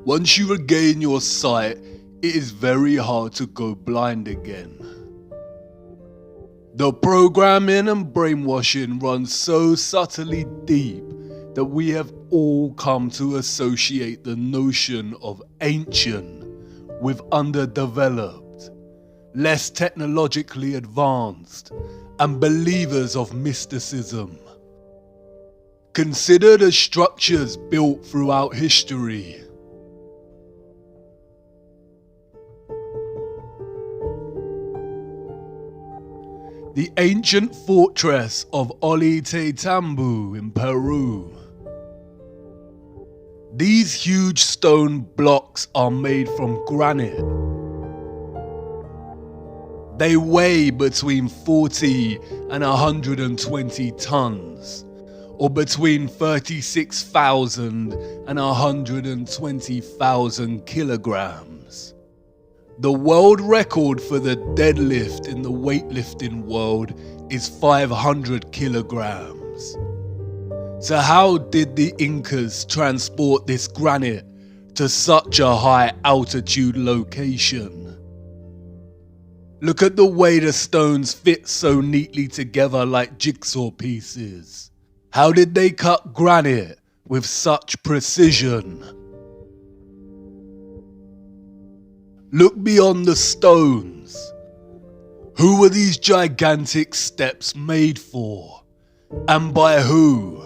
Once you regain your sight, it is very hard to go blind again. The programming and brainwashing runs so subtly deep that we have all come to associate the notion of ancient with underdeveloped, less technologically advanced, and believers of mysticism. Consider the structures built throughout history. The ancient fortress of Ollantaytambo in Peru. These huge stone blocks are made from granite. They weigh between 40 and 120 tons, or between 36,000 and 120,000 kilograms. The world record for the deadlift in the weightlifting world is 500 kilograms. So how did the Incas transport this granite to such a high altitude location? Look at the way the stones fit so neatly together like jigsaw pieces. How did they cut granite with such precision? Look beyond the stones. Who were these gigantic steps made for? And by who?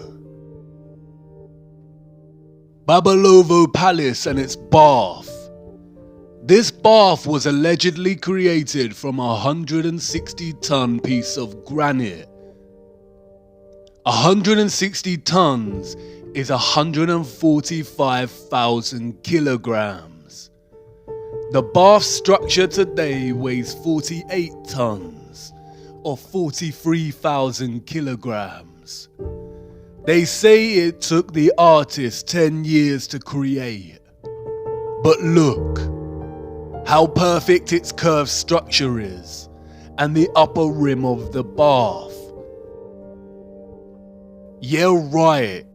Babalovo Palace and its bath. This bath was allegedly created from a 160-ton piece of granite. 160 tons is 145,000 kilograms. The bath structure today weighs 48 tons, or 43,000 kilograms. They say it took the artist 10 years to create. But look, how perfect its curved structure is, and the upper rim of the bath. Yeah, right.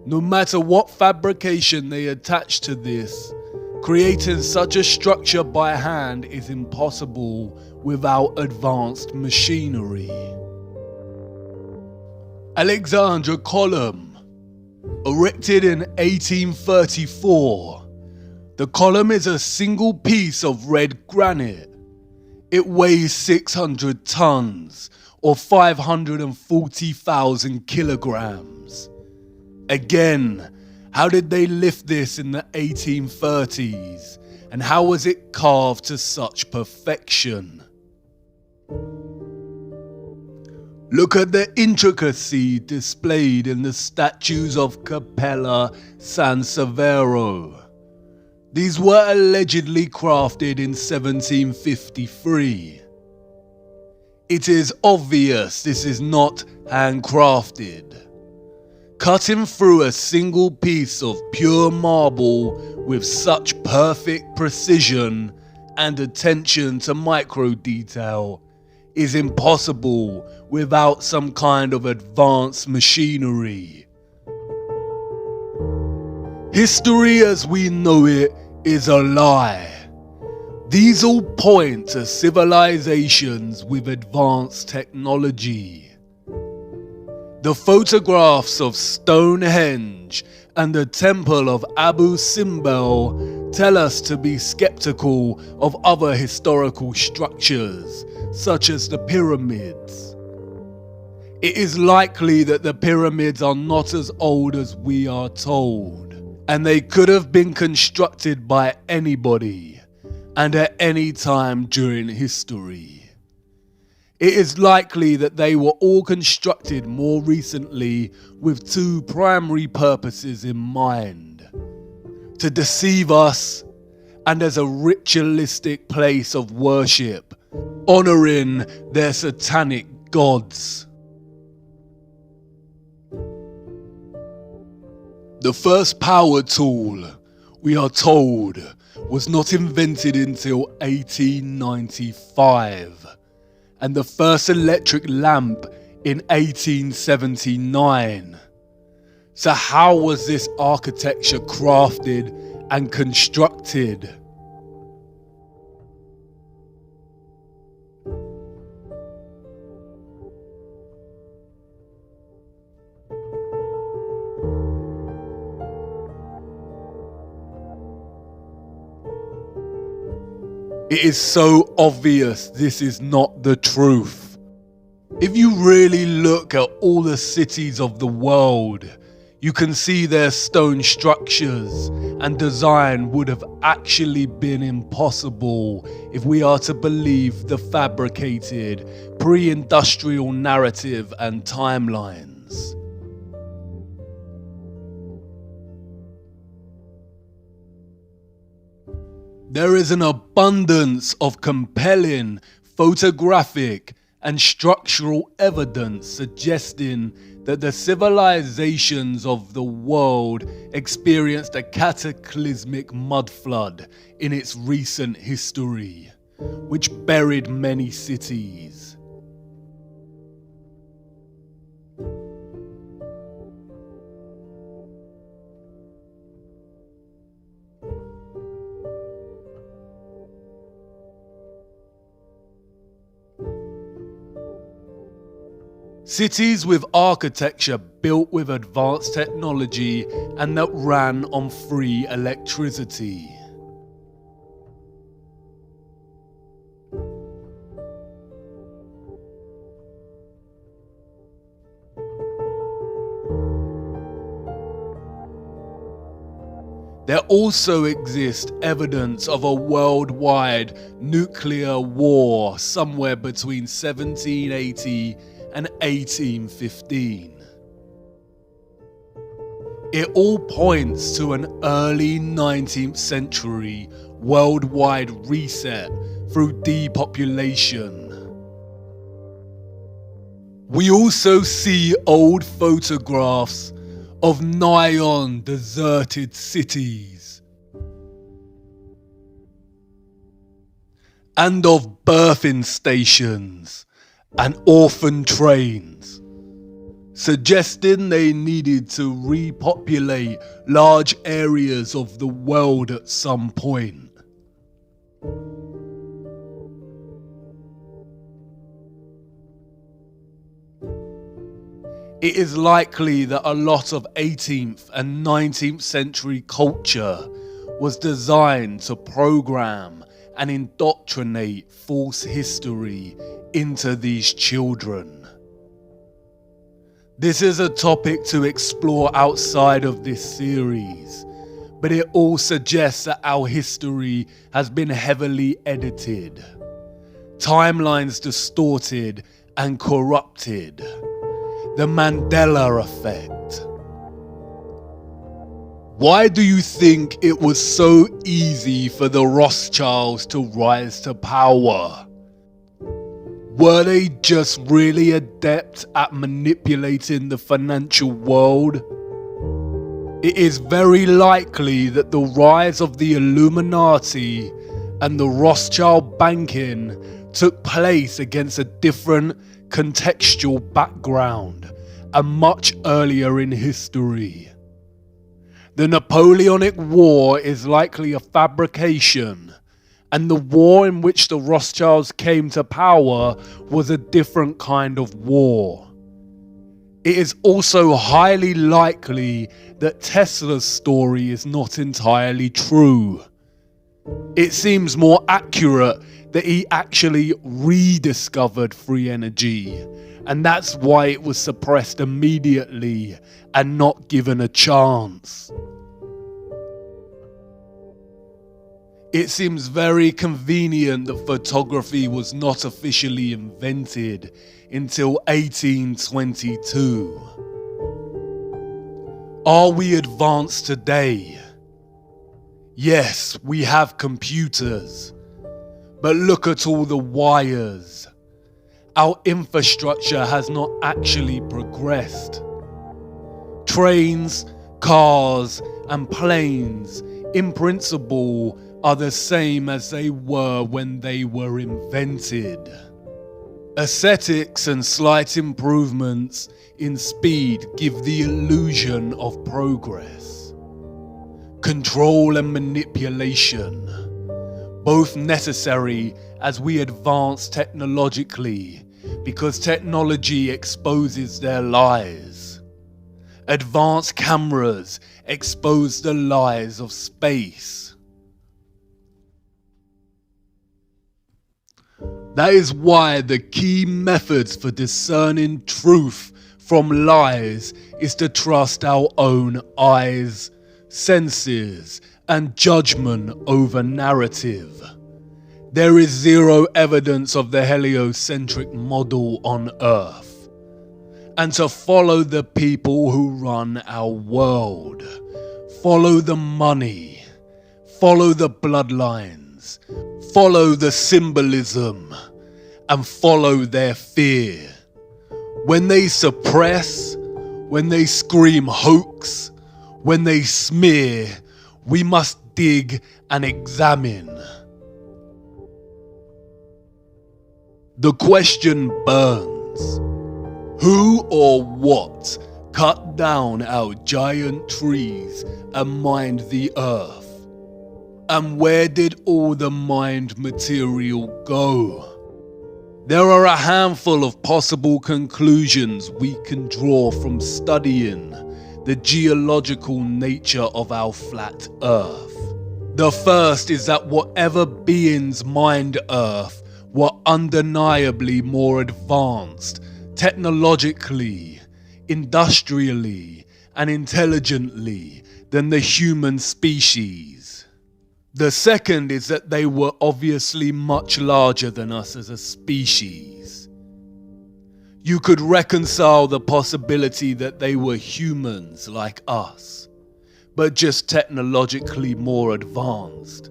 No matter what fabrication they attach to this, creating such a structure by hand is impossible without advanced machinery. Alexandra Column, erected in 1834. The column is a single piece of red granite. It weighs 600 tons, or 540,000 kilograms. Again, how did they lift this in the 1830s, and how was it carved to such perfection? Look at the intricacy displayed in the statues of Capella San Severo. These were allegedly crafted in 1753. It is obvious this is not handcrafted. Cutting through a single piece of pure marble with such perfect precision and attention to micro detail is impossible without some kind of advanced machinery. History as we know it is a lie. These all point to civilizations with advanced technology. The photographs of Stonehenge and the Temple of Abu Simbel tell us to be skeptical of other historical structures, such as the pyramids. It is likely that the pyramids are not as old as we are told, and they could have been constructed by anybody, and at any time during history. It is likely that they were all constructed more recently with two primary purposes in mind: to deceive us, and as a ritualistic place of worship, honoring their satanic gods. The first power tool, we are told, was not invented until 1895, and the first electric lamp in 1879. So how was this architecture crafted and constructed? It is so obvious this is not the truth. If you really look at all the cities of the world, you can see their stone structures and design would have actually been impossible if we are to believe the fabricated pre-industrial narrative and timelines. There is an abundance of compelling photographic and structural evidence suggesting that the civilizations of the world experienced a cataclysmic mudflood in its recent history, which buried many cities. Cities with architecture built with advanced technology and that ran on free electricity. There also exists evidence of a worldwide nuclear war somewhere between 1780 and 1815. It all points to an early 19th century worldwide reset through depopulation. We also see old photographs of nigh-on deserted cities and of birthing stations and orphan trains, suggesting they needed to repopulate large areas of the world at some point. It is likely that a lot of 18th and 19th century culture was designed to program and indoctrinate false history into these children. This is a topic to explore outside of this series, but it all suggests that our history has been heavily edited, timelines distorted and corrupted. The Mandela effect. Why do you think it was so easy for the Rothschilds to rise to power? Were they just really adept at manipulating the financial world? It is very likely that the rise of the Illuminati and the Rothschild banking took place against a different contextual background and much earlier in history. The Napoleonic War is likely a fabrication, and the war in which the Rothschilds came to power was a different kind of war. It is also highly likely that Tesla's story is not entirely true. It seems more accurate that he actually rediscovered free energy, and that's why it was suppressed immediately and not given a chance. It seems very convenient that photography was not officially invented until 1822. Are we advanced today? Yes, we have computers, but look at all the wires. Our infrastructure has not actually progressed. Trains, cars, and planes, in principle, are the same as they were when they were invented. Aesthetics and slight improvements in speed give the illusion of progress. Control and manipulation, both necessary as we advance technologically, because technology exposes their lies. Advanced cameras expose the lies of space. That is why the key methods for discerning truth from lies is to trust our own eyes, senses, and judgment over narrative. There is zero evidence of the heliocentric model on Earth. And to follow the people who run our world, follow the money, follow the bloodlines, follow the symbolism, and follow their fear. When they suppress, when they scream hoax, when they smear, we must dig and examine. The question burns. Who or what cut down our giant trees and mined the earth? And where did all the mined material go? There are a handful of possible conclusions we can draw from studying the geological nature of our flat Earth. The first is that whatever beings mined Earth were undeniably more advanced technologically, industrially, and intelligently than the human species. The second is that they were obviously much larger than us as a species. You could reconcile the possibility that they were humans like us, but just technologically more advanced,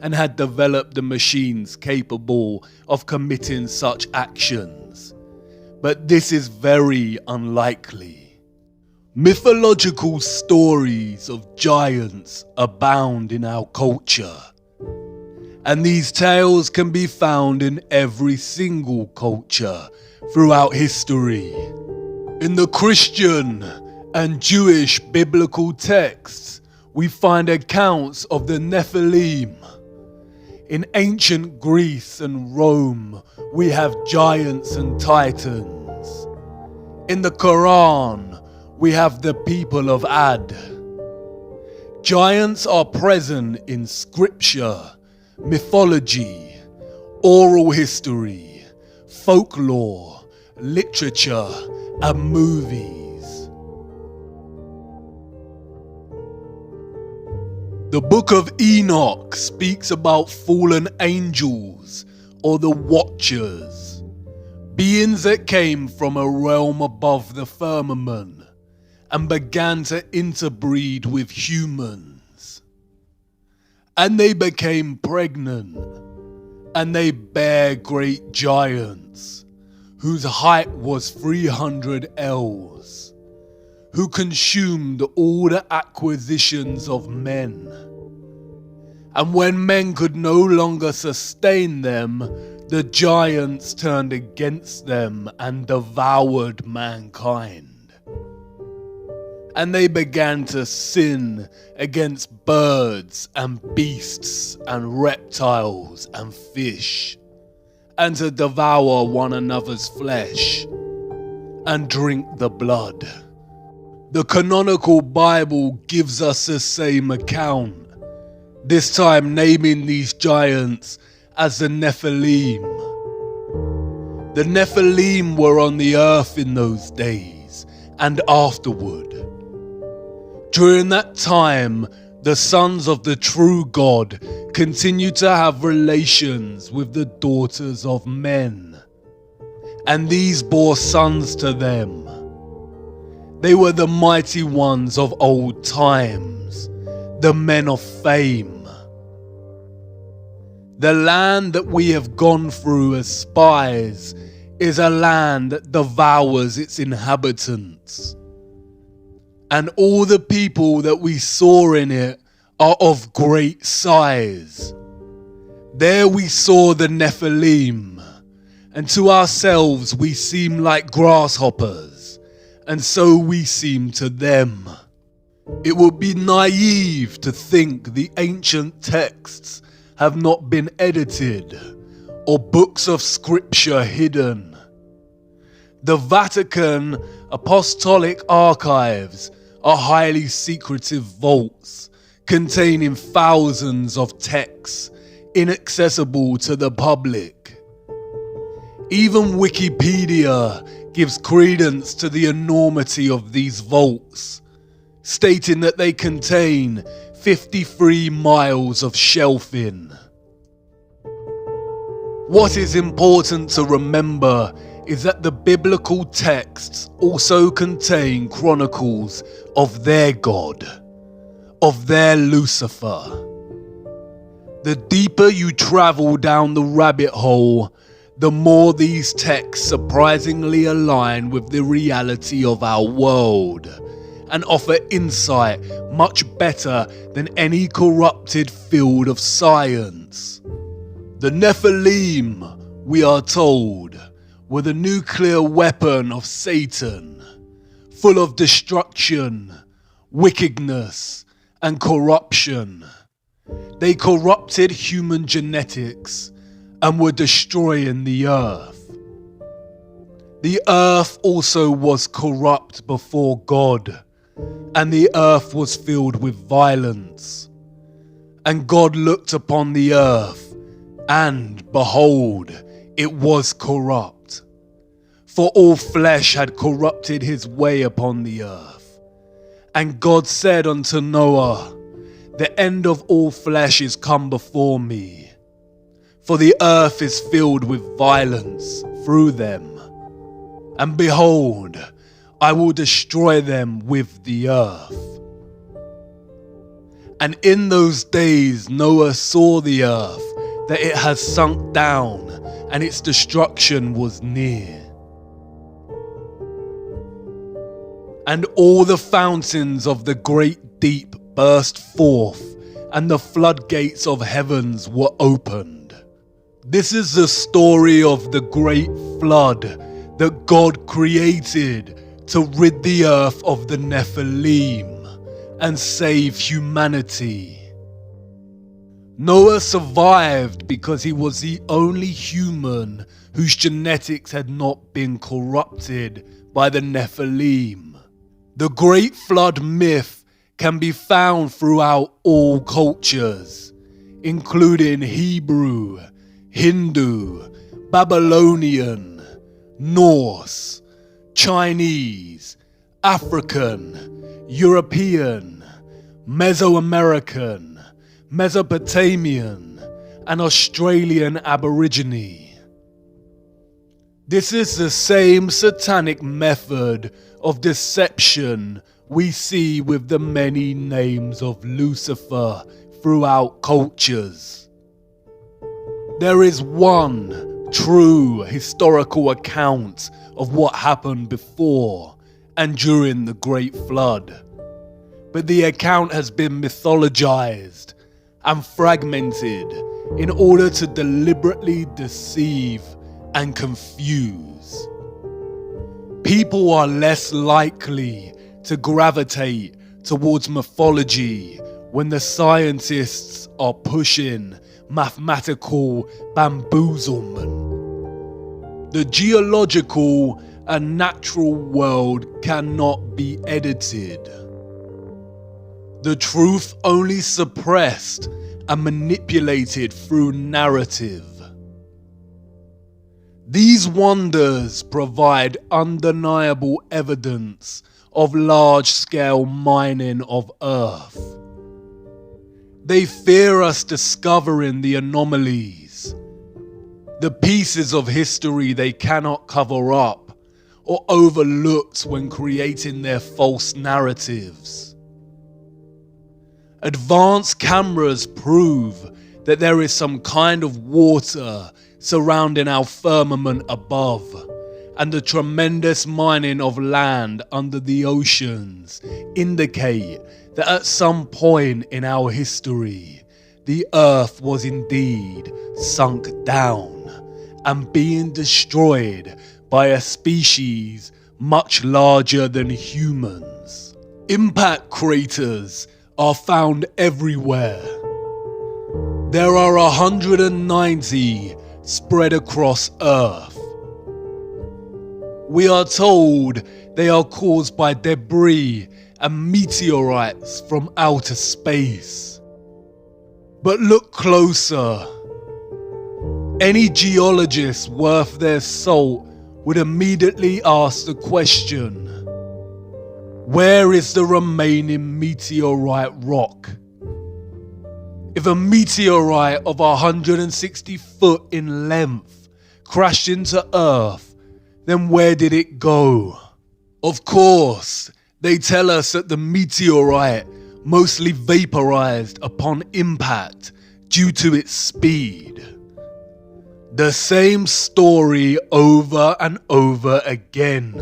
and had developed the machines capable of committing such actions. But this is very unlikely. Mythological stories of giants abound in our culture, and these tales can be found in every single culture throughout history. In the Christian and Jewish biblical texts, we find accounts of the Nephilim. In ancient Greece and Rome, we have giants and titans. In the Quran, we have the people of Ad. Giants are present in scripture, mythology, oral history, folklore, literature, and movies. The Book of Enoch speaks about fallen angels, or the Watchers, beings that came from a realm above the firmament and began to interbreed with humans. And they became pregnant, and they bare great giants, whose height was 300 ells, who consumed all the acquisitions of men. And when men could no longer sustain them, the giants turned against them and devoured mankind. And they began to sin against birds and beasts and reptiles and fish, and to devour one another's flesh and drink the blood. The canonical Bible gives us the same account, this time naming these giants as the Nephilim. The Nephilim were on the earth in those days and afterward. During that time, the sons of the true God continued to have relations with the daughters of men, and these bore sons to them. They were the mighty ones of old times, the men of fame. The land that we have gone through as spies is a land that devours its inhabitants. And all the people that we saw in it are of great size. There we saw the Nephilim, and to ourselves we seem like grasshoppers, and so we seem to them. It would be naive to think the ancient texts have not been edited, or books of scripture hidden. The Vatican Apostolic Archives are highly secretive vaults containing thousands of texts inaccessible to the public. Even Wikipedia gives credence to the enormity of these vaults, stating that they contain 53 miles of shelving. What is important to remember is that the biblical texts also contain chronicles of their God, of their Lucifer. The deeper you travel down the rabbit hole, the more these texts surprisingly align with the reality of our world and offer insight much better than any corrupted field of science. The Nephilim, we are told, were the nuclear weapon of Satan, full of destruction, wickedness, and corruption. They corrupted human genetics and were destroying the earth. The earth also was corrupt before God, and the earth was filled with violence. And God looked upon the earth, and behold, it was corrupt. For all flesh had corrupted his way upon the earth. And God said unto Noah, the end of all flesh is come before me, for the earth is filled with violence through them. And behold, I will destroy them with the earth. And in those days Noah saw the earth, that it has sunk down, and its destruction was near. And all the fountains of the great deep burst forth, and the floodgates of heavens were opened. This is the story of the great flood that God created to rid the earth of the Nephilim and save humanity. Noah survived because he was the only human whose genetics had not been corrupted by the Nephilim. The Great Flood myth can be found throughout all cultures, including Hebrew, Hindu, Babylonian, Norse, Chinese, African, European, Mesoamerican, Mesopotamian, and Australian Aborigine. This is the same satanic method of deception we see with the many names of Lucifer throughout cultures. There is one true historical account of what happened before and during the Great Flood, but the account has been mythologized and fragmented in order to deliberately deceive and confuse. People are less likely to gravitate towards mythology when the scientists are pushing mathematical bamboozlement. The geological and natural world cannot be edited. The truth only suppressed and manipulated through narrative. These wonders provide undeniable evidence of large-scale mining of Earth. They fear us discovering the anomalies, the pieces of history they cannot cover up or overlooked when creating their false narratives. Advanced cameras prove that there is some kind of water surrounding our firmament above, and the tremendous mining of land under the oceans indicate that at some point in our history, the earth was indeed sunk down, and being destroyed by a species much larger than humans. Impact craters are found everywhere. There are 190 spread across Earth. We are told they are caused by debris and meteorites from outer space. But look closer. Any geologist worth their salt would immediately ask the question, where is the remaining meteorite rock? If a meteorite of 160 foot in length crashed into Earth, then where did it go? Of course, they tell us that the meteorite mostly vaporized upon impact due to its speed. The same story over and over again.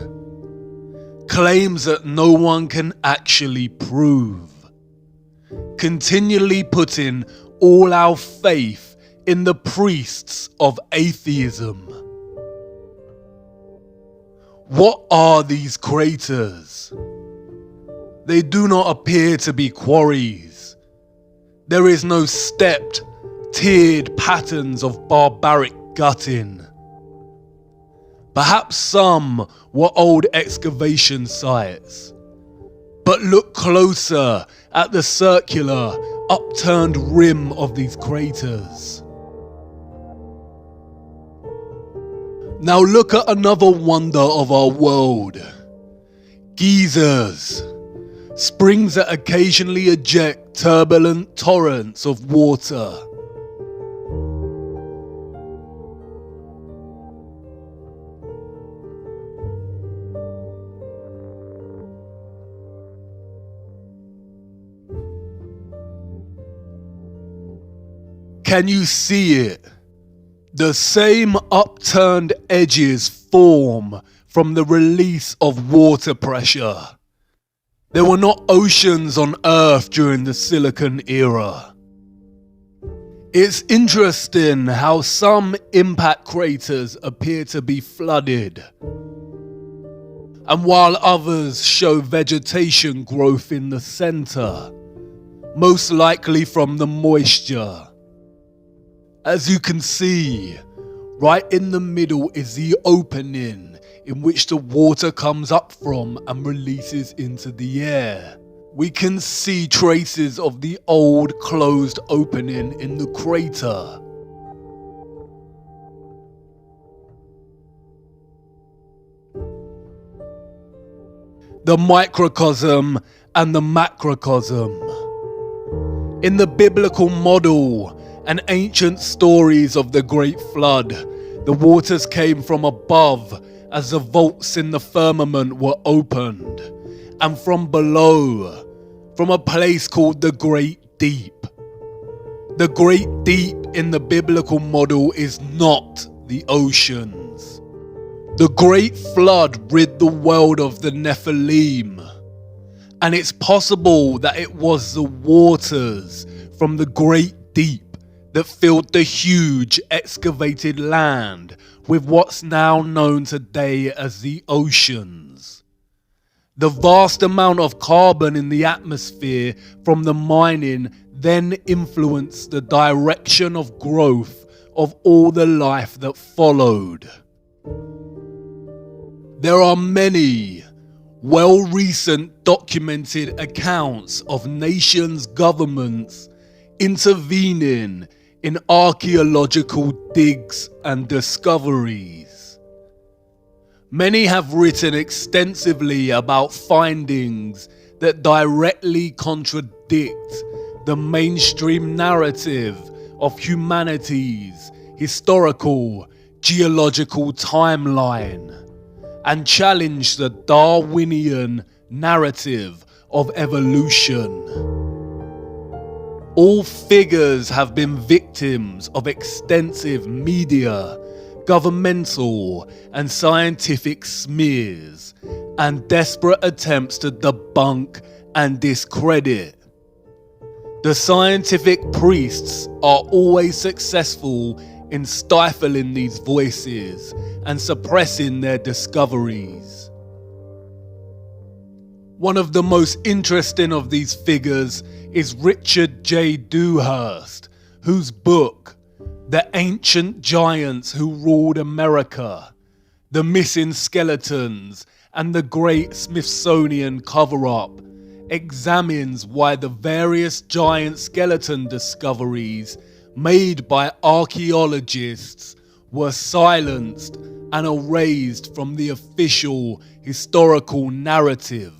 Claims that no one can actually prove. Continually putting all our faith in the priests of atheism. What are these craters? They do not appear to be quarries. There is no stepped, tiered patterns of barbaric gutting. Perhaps some were old excavation sites. But look closer at the circular, upturned rim of these craters. Now look at another wonder of our world. Geysers. Springs that occasionally eject turbulent torrents of water. Can you see it? The same upturned edges form from the release of water pressure. There were not oceans on Earth during the Silicon era. It's interesting how some impact craters appear to be flooded, and while others show vegetation growth in the center, most likely from the moisture. As you can see, right in the middle is the opening in which the water comes up from and releases into the air. We can see traces of the old closed opening in the crater. The microcosm and the macrocosm. In the biblical model and ancient stories of the Great Flood, the waters came from above as the vaults in the firmament were opened, and from below, from a place called the Great Deep. The Great Deep in the biblical model is not the oceans. The Great Flood rid the world of the Nephilim, and it's possible that it was the waters from the Great Deep that filled the huge excavated land with what's now known today as the oceans. The vast amount of carbon in the atmosphere from the mining then influenced the direction of growth of all the life that followed. There are many recent documented accounts of nations' governments intervening in archaeological digs and discoveries. Many have written extensively about findings that directly contradict the mainstream narrative of humanity's historical geological timeline and challenge the Darwinian narrative of evolution. All figures have been victims of extensive media, governmental and scientific smears, and desperate attempts to debunk and discredit. The scientific priests are always successful in stifling these voices and suppressing their discoveries. One of the most interesting of these figures is Richard J. Dewhurst, whose book, The Ancient Giants Who Ruled America, The Missing Skeletons, and the Great Smithsonian Cover-Up, examines why the various giant skeleton discoveries made by archaeologists were silenced and erased from the official historical narrative.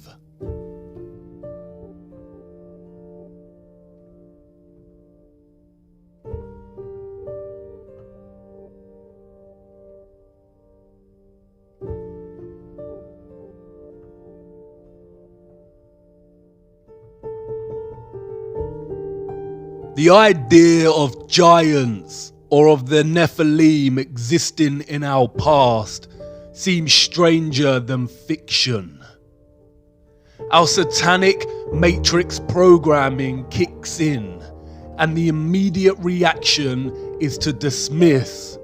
The idea of giants or of the Nephilim existing in our past seems stranger than fiction. Our satanic matrix programming kicks in, and the immediate reaction is to dismiss.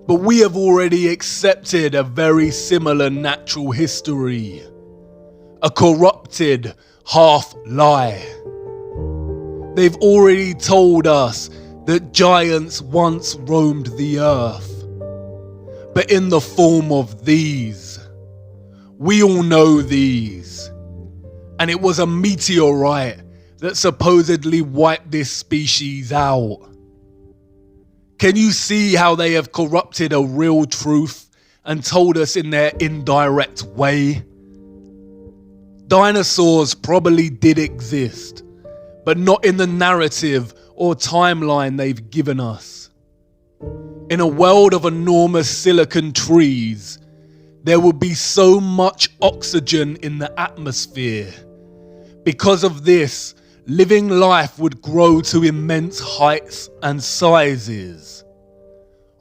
But we have already accepted a very similar natural history, a corrupted half-lie. They've already told us that giants once roamed the earth, but in the form of these. We all know these, and it was a meteorite that supposedly wiped this species out. Can you see how they have corrupted a real truth and told us in their indirect way? Dinosaurs probably did exist, but not in the narrative or timeline they've given us. In a world of enormous silicon trees, there will be so much oxygen in the atmosphere. Because of this, living life would grow to immense heights and sizes.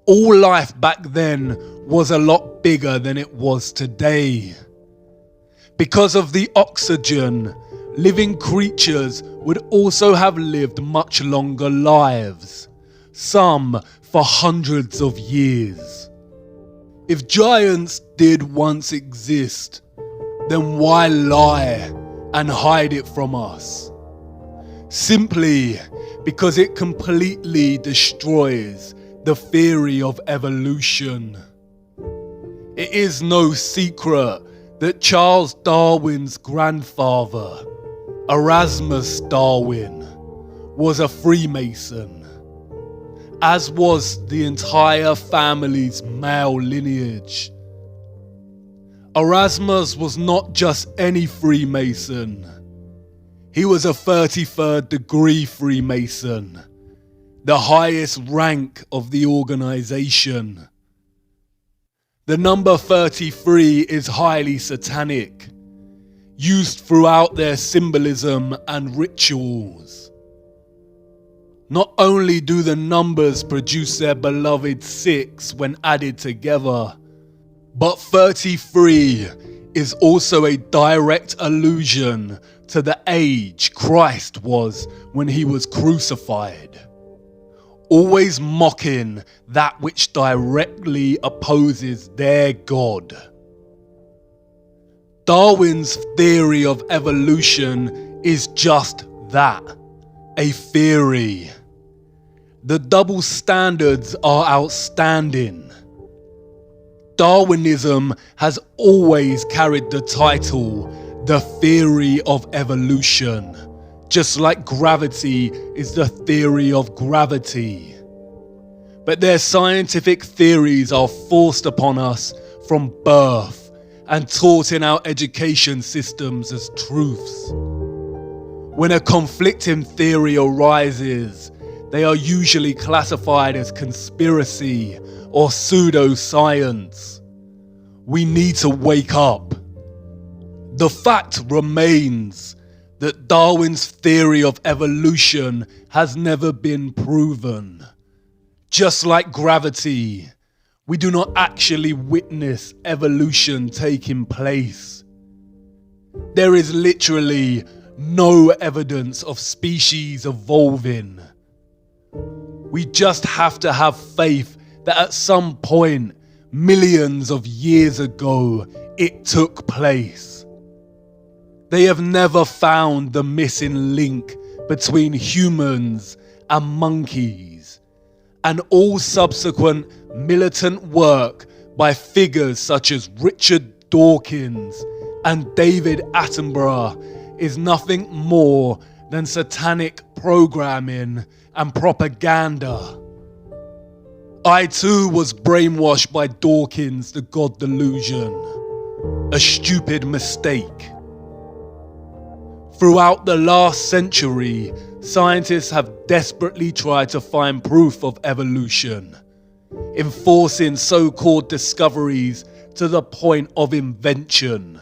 All life back then was a lot bigger than it was today. Because of the oxygen, living creatures would also have lived much longer lives, some for hundreds of years. If giants did once exist, then why lie and hide it from us? Simply because it completely destroys the theory of evolution. It is no secret that Charles Darwin's grandfather, Erasmus Darwin, was a Freemason, as was the entire family's male lineage. Erasmus was not just any Freemason. He was a 33rd degree Freemason, the highest rank of the organization. The number 33 is highly satanic, used throughout their symbolism and rituals. Not only do the numbers produce their beloved 6 when added together, but 33 is also a direct allusion to the age Christ was when he was crucified, always mocking that which directly opposes their God. Darwin's theory of evolution is just that, a theory. The double standards are outstanding. Darwinism has always carried the title, the theory of evolution, just like gravity is the theory of gravity. But their scientific theories are forced upon us from birth and taught in our education systems as truths. When a conflicting theory arises, they are usually classified as conspiracy or pseudoscience. We need to wake up. The fact remains that Darwin's theory of evolution has never been proven. Just like gravity, we do not actually witness evolution taking place. There is literally no evidence of species evolving. We just have to have faith that at some point, millions of years ago, it took place. They have never found the missing link between humans and monkeys, and all subsequent militant work by figures such as Richard Dawkins and David Attenborough is nothing more than satanic programming and propaganda. I too was brainwashed by Dawkins' The God Delusion, a stupid mistake. Throughout the last century, scientists have desperately tried to find proof of evolution, enforcing so-called discoveries to the point of invention.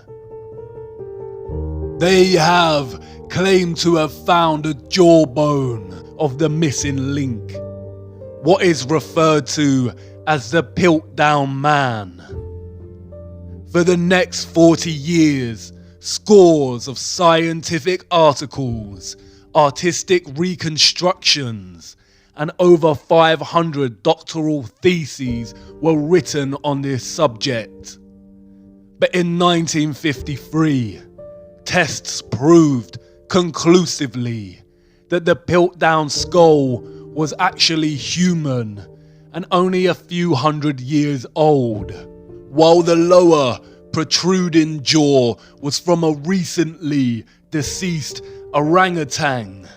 They have claimed to have found a jawbone of the missing link, what is referred to as the Piltdown Man. For the next 40 years, scores of scientific articles, artistic reconstructions, and over 500 doctoral theses were written on this subject. But in 1953, tests proved conclusively that the Piltdown skull was actually human and only a few hundred years old, while the lower protruding jaw was from a recently deceased orangutan.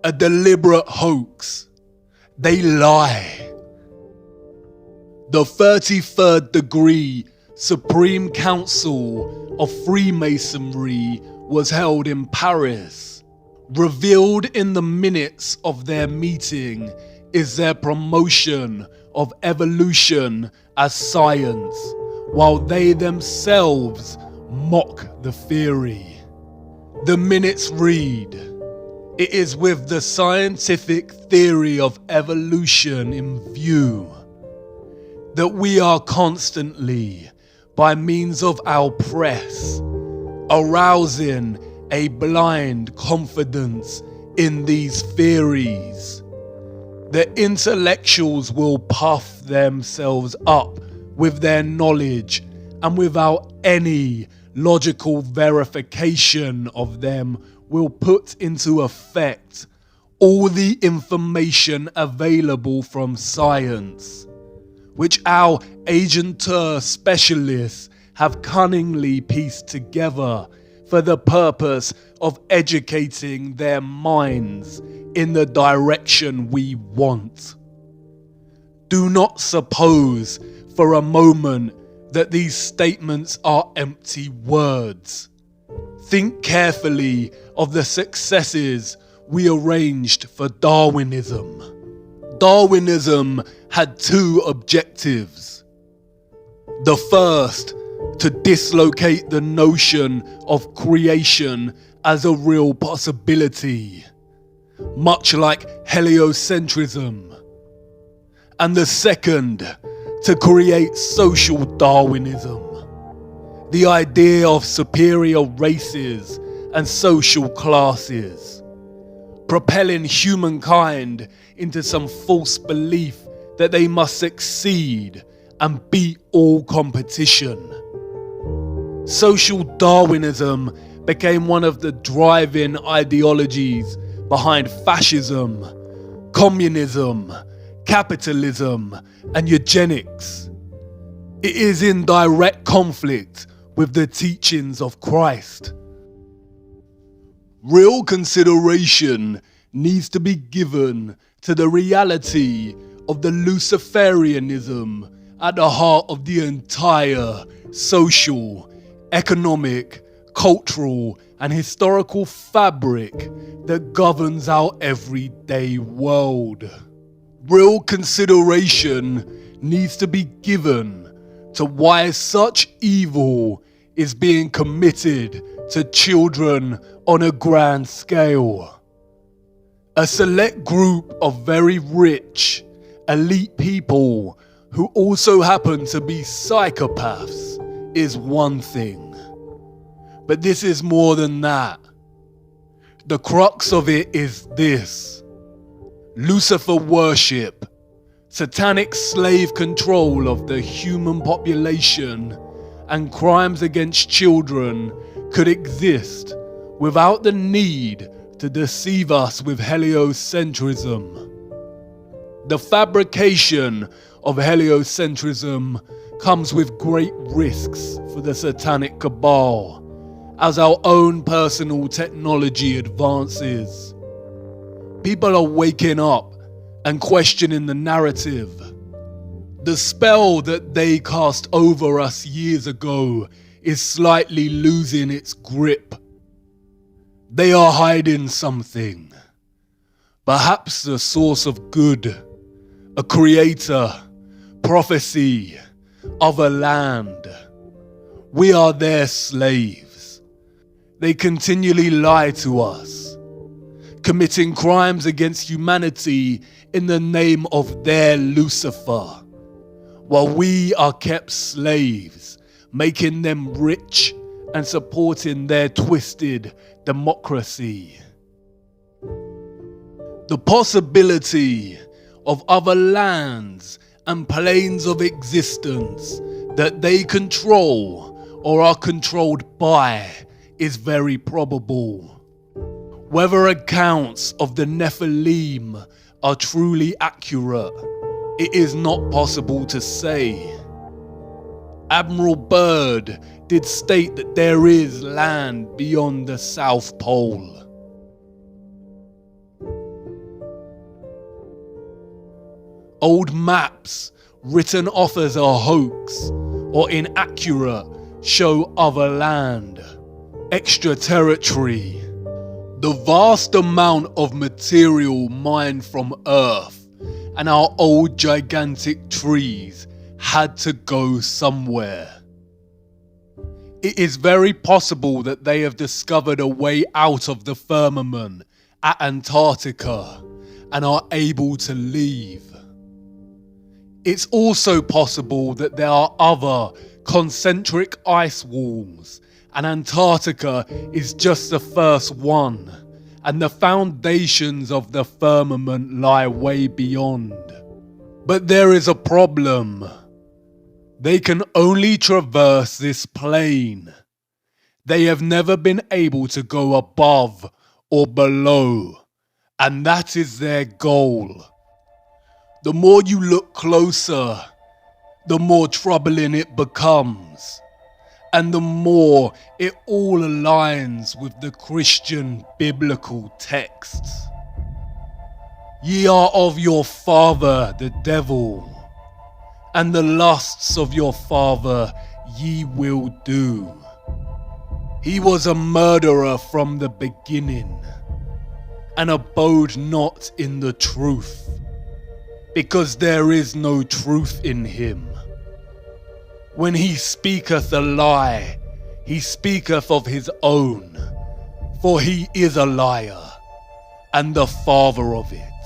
A deliberate hoax. They lie. The 33rd degree Supreme Council of Freemasonry was held in Paris. Revealed in the minutes of their meeting is their promotion of evolution as science, while they themselves mock the theory. The minutes read, "It is with the scientific theory of evolution in view that we are constantly, by means of our press, arousing a blind confidence in these theories. The intellectuals will puff themselves up with their knowledge, and without any logical verification of them will put into effect all the information available from science, which our agenteur specialists have cunningly pieced together for the purpose of educating their minds in the direction we want. Do not suppose for a moment that these statements are empty words. Think carefully of the successes we arranged for Darwinism. Darwinism had two objectives. The first, to dislocate the notion of creation as a real possibility, much like heliocentrism. And the second, to create social Darwinism, the idea of superior races and social classes, propelling humankind into some false belief that they must succeed and beat all competition. Social Darwinism became one of the driving ideologies behind fascism, communism, capitalism, and eugenics. It is in direct conflict with the teachings of Christ. Real consideration needs to be given to the reality of the Luciferianism at the heart of the entire social, economic, cultural, and historical fabric that governs our everyday world. Real consideration needs to be given to why such evil is being committed to children on a grand scale. A select group of very rich, elite people who also happen to be psychopaths is one thing. But this is more than that. The crux of it is this. Lucifer worship, satanic slave control of the human population, and crimes against children could exist without the need to deceive us with heliocentrism. The fabrication of heliocentrism comes with great risks for the satanic cabal as our own personal technology advances. People are waking up and questioning the narrative. The spell that they cast over us years ago is slightly losing its grip. They are hiding something. Perhaps the source of good, a creator, prophecy, of a land. We are their slaves. They continually lie to us, committing crimes against humanity in the name of their Lucifer, while we are kept slaves, making them rich and supporting their twisted democracy. The possibility of other lands and planes of existence that they control or are controlled by is very probable. Whether accounts of the Nephilim are truly accurate, it is not possible to say. Admiral Byrd did state that there is land beyond the South Pole. Old maps written off as a hoax or inaccurate show other land, extra territory. The vast amount of material mined from Earth and our old gigantic trees had to go somewhere. It is very possible that they have discovered a way out of the firmament at Antarctica and are able to leave. It's also possible that there are other concentric ice walls and Antarctica is just the first one, and the foundations of the firmament lie way beyond. But there is a problem. They can only traverse this plane. They have never been able to go above or below, and that is their goal. The more you look closer, the more troubling it becomes, and the more it all aligns with the Christian biblical texts. Ye are of your father the devil, and the lusts of your father ye will do. He was a murderer from the beginning, and abode not in the truth, because there is no truth in him. When he speaketh a lie, he speaketh of his own, for he is a liar, and the father of it.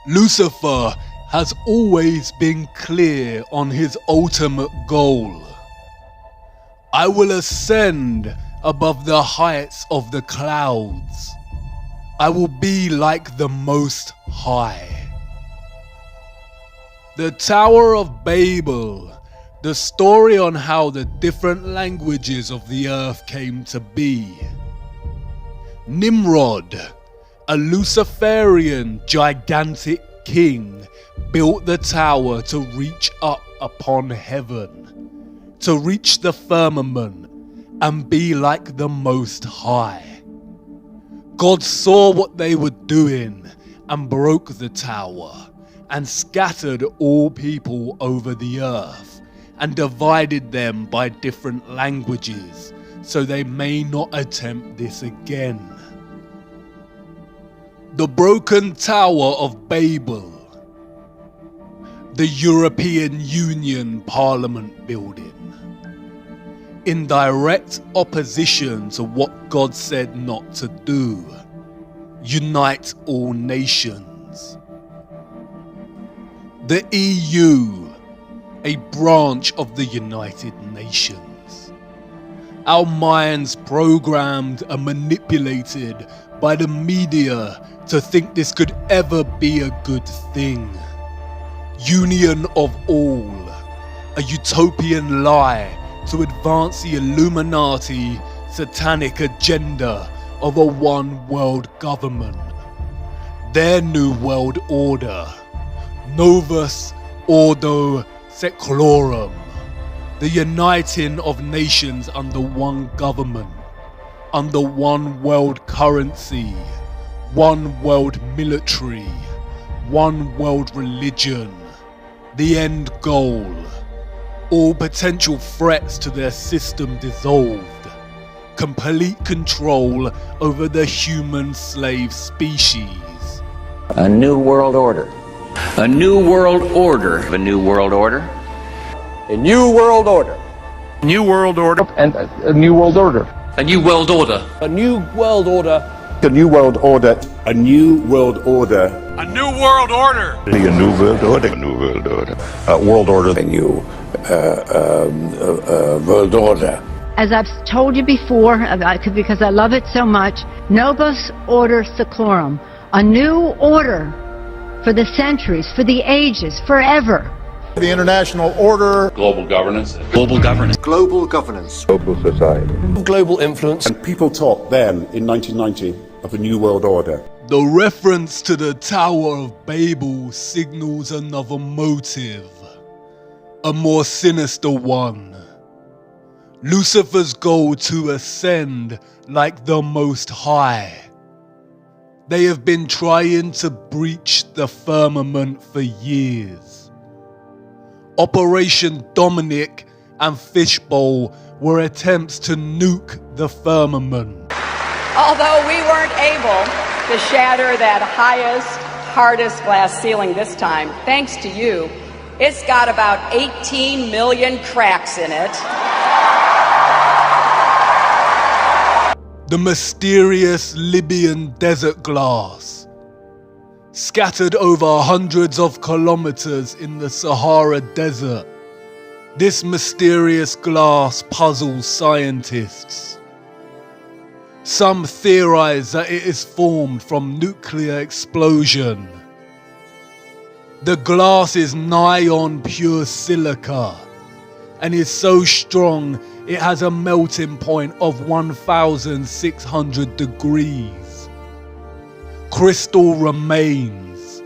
Lucifer has always been clear on his ultimate goal. I will ascend above the heights of the clouds. I will be like the Most High. The Tower of Babel, the story on how the different languages of the earth came to be. Nimrod, a Luciferian gigantic king, built the tower to reach up upon heaven, to reach the firmament and be like the Most High. God saw what they were doing and broke the tower and scattered all people over the earth and divided them by different languages so they may not attempt this again. The broken Tower of Babel, the European Union Parliament building, in direct opposition to what God said not to do, unite all nations. The EU, a branch of the United Nations, Our minds programmed and manipulated by the media to think this could ever be a good thing. Union of all, a utopian lie to advance the Illuminati satanic agenda of a one world government. Their new world order, Novus Ordo Seclorum, the uniting of nations under one government, under one world currency, one world military, one world religion, the end goal, all potential threats to their system dissolved, complete control over the human slave species. A new world order. A new world order. A new world order. A new world order. New world order. And a new world order. A new world order. A new world order. A new world order. A new world order. A new world order. A new world order. A new world order. World order. A new world order. As I've told you before, because I love it so much, Novus Ordo Seclorum, a new order for the centuries, for the ages, forever. The international order. Global governance. Global governance. Global governance. Global society. Global influence. And people talked then, in 1990, of a new world order. The reference to the Tower of Babel signals another motive, a more sinister one. Lucifer's goal to ascend like the Most High. They have been trying to breach the firmament for years. Operation Dominic and Fishbowl were attempts to nuke the firmament. Although we weren't able to shatter that highest, hardest glass ceiling this time, thanks to you, it's got about 18 million cracks in it. The mysterious Libyan desert glass, scattered over hundreds of kilometers in the Sahara Desert. This mysterious glass puzzles scientists. Some theorize that it is formed from nuclear explosion. The glass is nigh on pure silica and is so strong it has a melting point of 1,600 degrees. Crystal remains.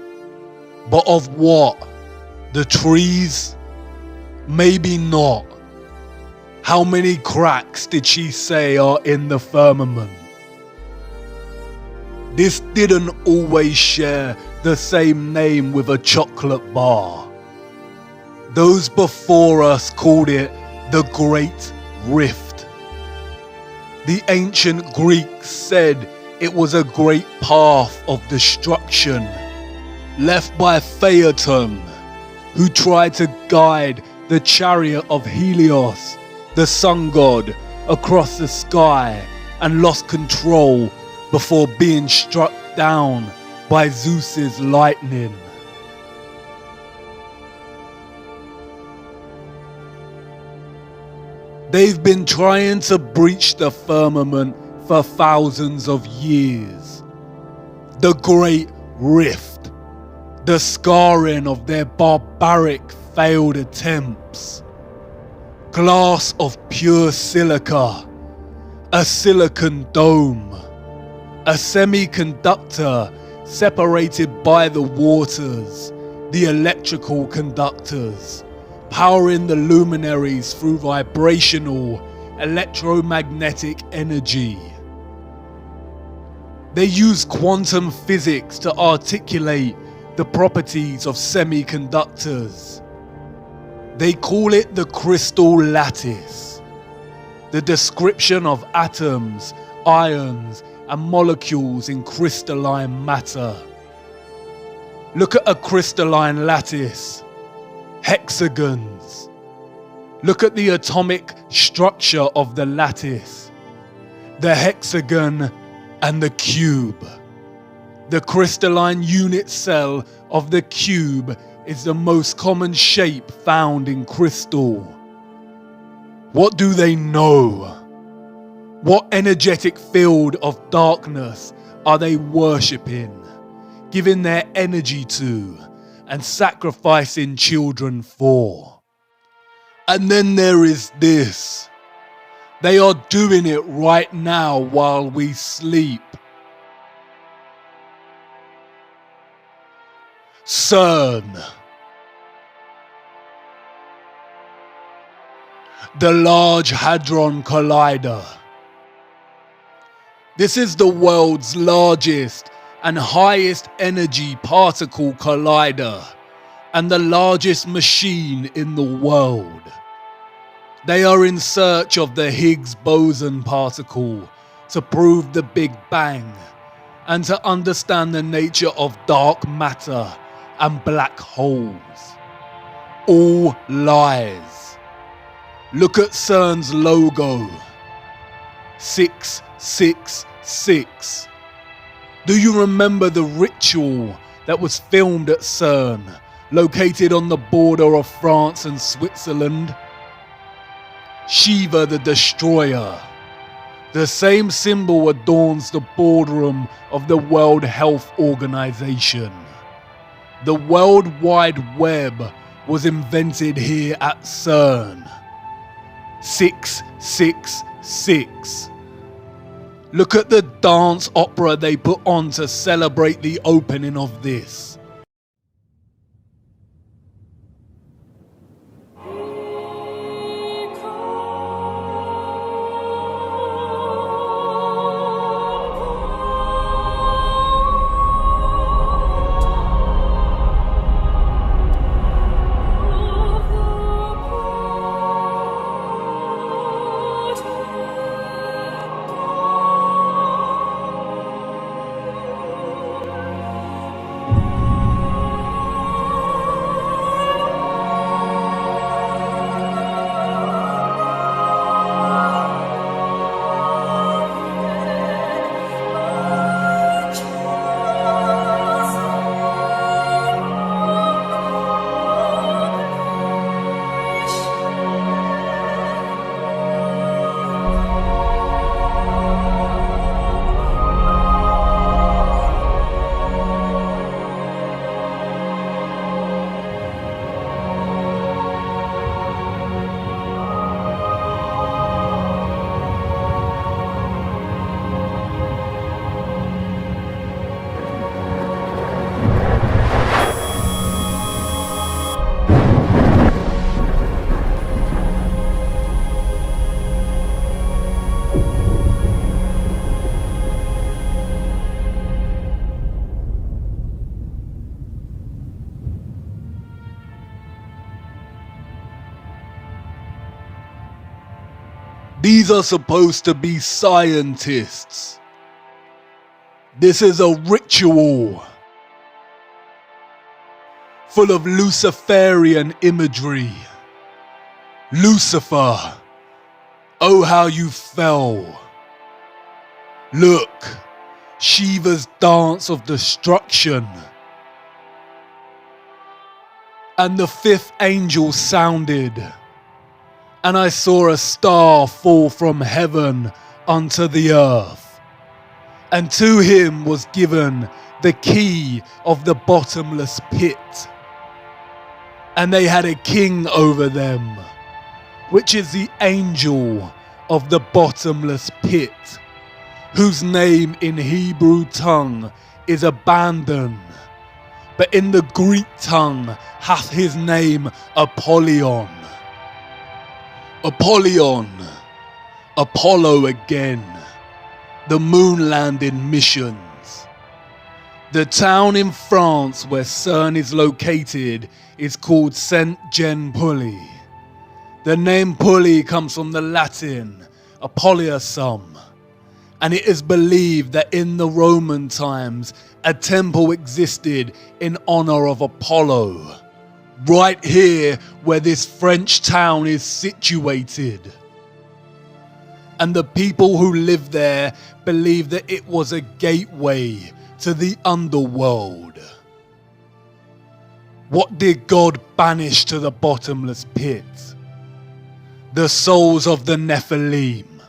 But of what? The trees? Maybe not. How many cracks did she say are in the firmament? This didn't always share the same name with a chocolate bar. Those before us called it the Great Rift. The ancient Greeks said it was a great path of destruction left by Phaeton, who tried to guide the chariot of Helios, the sun god, across the sky and lost control before being struck down by Zeus's lightning. They've been trying to breach the firmament for thousands of years. The Great Rift, the scarring of their barbaric failed attempts. Glass of pure silica, a silicon dome, a semiconductor separated by the waters, the electrical conductors, powering the luminaries through vibrational electromagnetic energy. They use quantum physics to articulate the properties of semiconductors. They call it the crystal lattice, the description of atoms, ions, and molecules in crystalline matter. Look at a crystalline lattice. Hexagons. Look at the atomic structure of the lattice, the hexagon and the cube. The crystalline unit cell of the cube is the most common shape found in crystal. What do they know? What energetic field of darkness are they worshipping, giving their energy to, and sacrificing children for? And then there is this. They are doing it right now while we sleep. CERN. The Large Hadron Collider. This is the world's largest and highest energy particle collider, and the largest machine in the world. They are in search of the Higgs boson particle to prove the Big Bang and to understand the nature of dark matter and black holes. All lies. Look at CERN's logo. 666. Do you remember the ritual that was filmed at CERN, located on the border of France and Switzerland? Shiva the Destroyer. The same symbol adorns the boardroom of the World Health Organization. The World Wide Web was invented here at CERN. 666. Look at the dance opera they put on to celebrate the opening of this. These are supposed to be scientists. This is a ritual full of Luciferian imagery. Lucifer, oh how you fell. Look, Shiva's dance of destruction. And the fifth angel sounded, and I saw a star fall from heaven unto the earth, and to him was given the key of the bottomless pit. And they had a king over them, which is the angel of the bottomless pit, whose name in Hebrew tongue is Abaddon, but in the Greek tongue hath his name Apollyon. Apollyon, Apollo again, the moon landing missions. The town in France where CERN is located is called Saint-Jean-Pied. The name Pied comes from the Latin Apollyasum, and it is believed that in the Roman times a temple existed in honor of Apollo, right here where this French town is situated. And the people who live there believe that it was a gateway to the underworld. What did God banish to the bottomless pit? The souls of the Nephilim.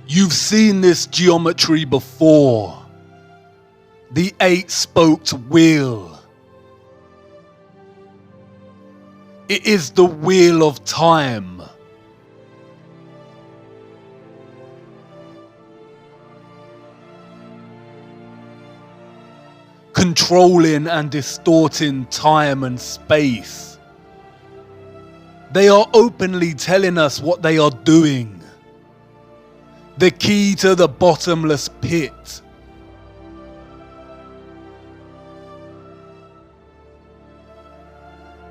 You've seen this geometry before. The 8-spoked wheel. It is the wheel of time. Controlling and distorting time and space. They are openly telling us what they are doing. The key to the bottomless pit.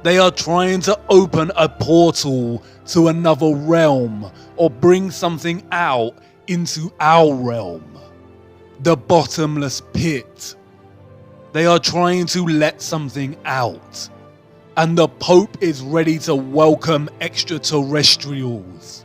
They are trying to open a portal to another realm or bring something out into our realm. The bottomless pit. They are trying to let something out. And the Pope is ready to welcome extraterrestrials.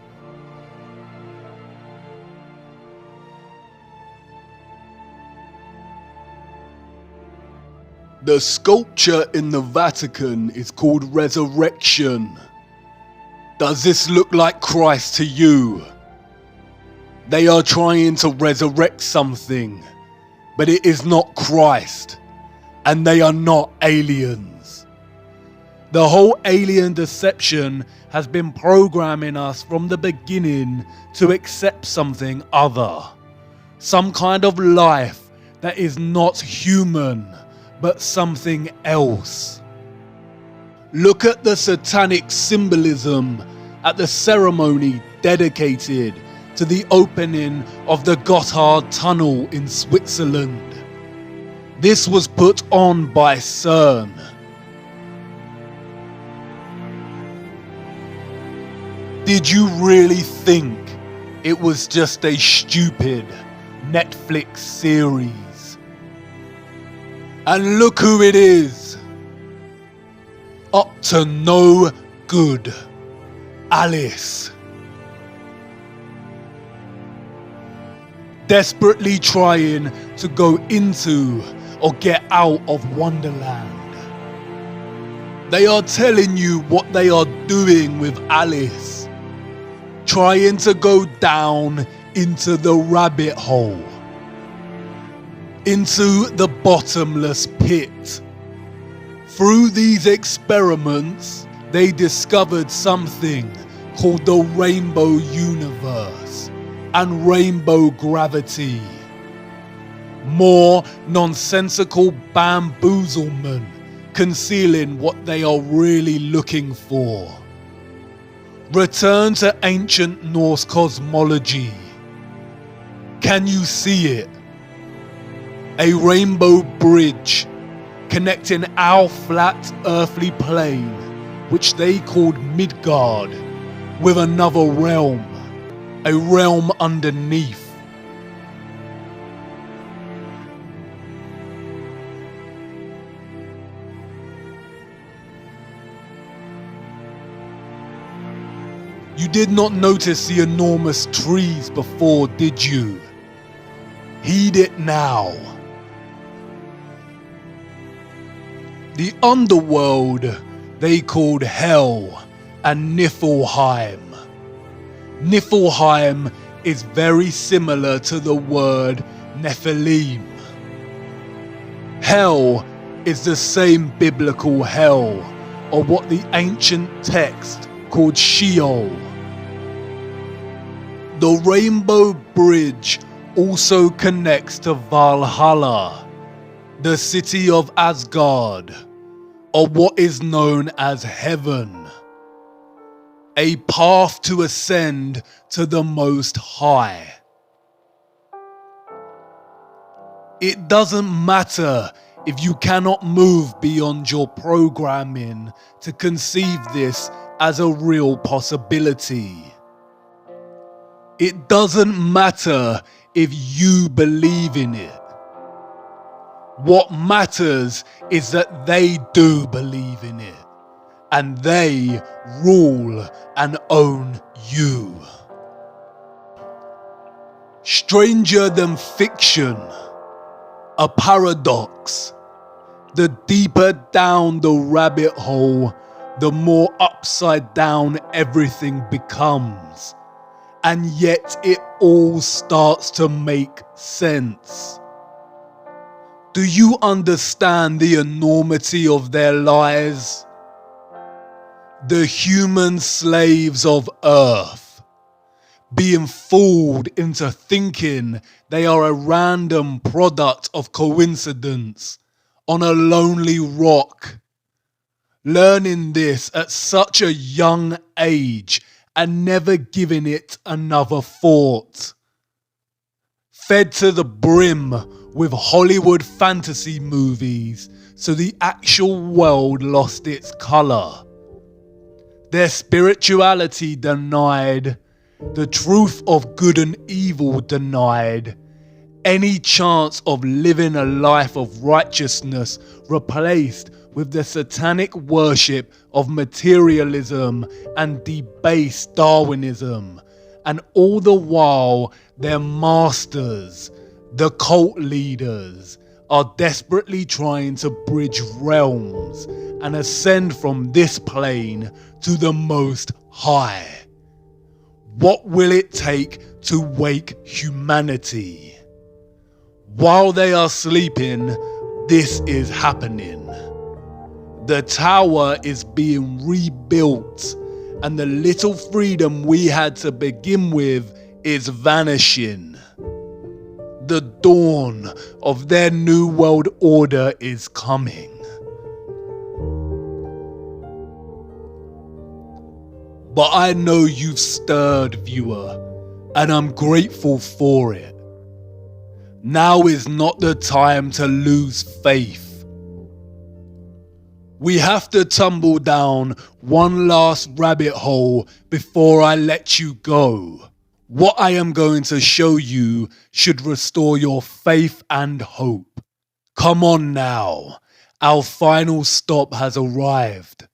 The sculpture in the Vatican is called Resurrection. Does this look like Christ to you? They are trying to resurrect something, but it is not Christ, and they are not aliens. The whole alien deception has been programming us from the beginning to accept something other. Some kind of life that is not human, but something else. Look at the satanic symbolism at the ceremony dedicated to the opening of the Gotthard Tunnel in Switzerland. This was put on by CERN. Did you really think it was just a stupid Netflix series? And look who it is. Up to no good. Alice. Desperately trying to go into or get out of Wonderland. They are telling you what they are doing with Alice. Trying to go down into the rabbit hole. Into the bottomless pit. Through these experiments, they discovered something called the Rainbow Universe and Rainbow Gravity. More nonsensical bamboozlement concealing what they are really looking for. Return to ancient Norse cosmology. Can you see it? A rainbow bridge connecting our flat earthly plane, which they called Midgard, with another realm, a realm underneath. You did not notice the enormous trees before, did you? Heed it now. The underworld they called Hell and Niflheim. Niflheim is very similar to the word Nephilim. Hell is the same biblical hell, or what the ancient text called Sheol. The Rainbow Bridge also connects to Valhalla, the city of Asgard, or what is known as Heaven, a path to ascend to the Most High. It doesn't matter if you cannot move beyond your programming to conceive this as a real possibility. It doesn't matter if you believe in it. What matters is that they do believe in it, and they rule and own you. Stranger than fiction, a paradox. The deeper down the rabbit hole, the more upside down everything becomes, and yet it all starts to make sense. Do you understand the enormity of their lies? The human slaves of Earth, being fooled into thinking they are a random product of coincidence on a lonely rock. Learning this at such a young age and never giving it another thought. Fed to the brim with Hollywood fantasy movies, so the actual world lost its colour. Their spirituality denied, the truth of good and evil denied, any chance of living a life of righteousness replaced with the satanic worship of materialism and debased Darwinism, and all the while their masters, the cult leaders, are desperately trying to bridge realms and ascend from this plane to the Most High. What will it take to wake humanity? While they are sleeping, this is happening. The tower is being rebuilt, and the little freedom we had to begin with is vanishing. The dawn of their new world order is coming. But I know you've stirred, viewer, and I'm grateful for it. Now is not the time to lose faith. We have to tumble down one last rabbit hole before I let you go. What I am going to show you should restore your faith and hope. Come on now, our final stop has arrived.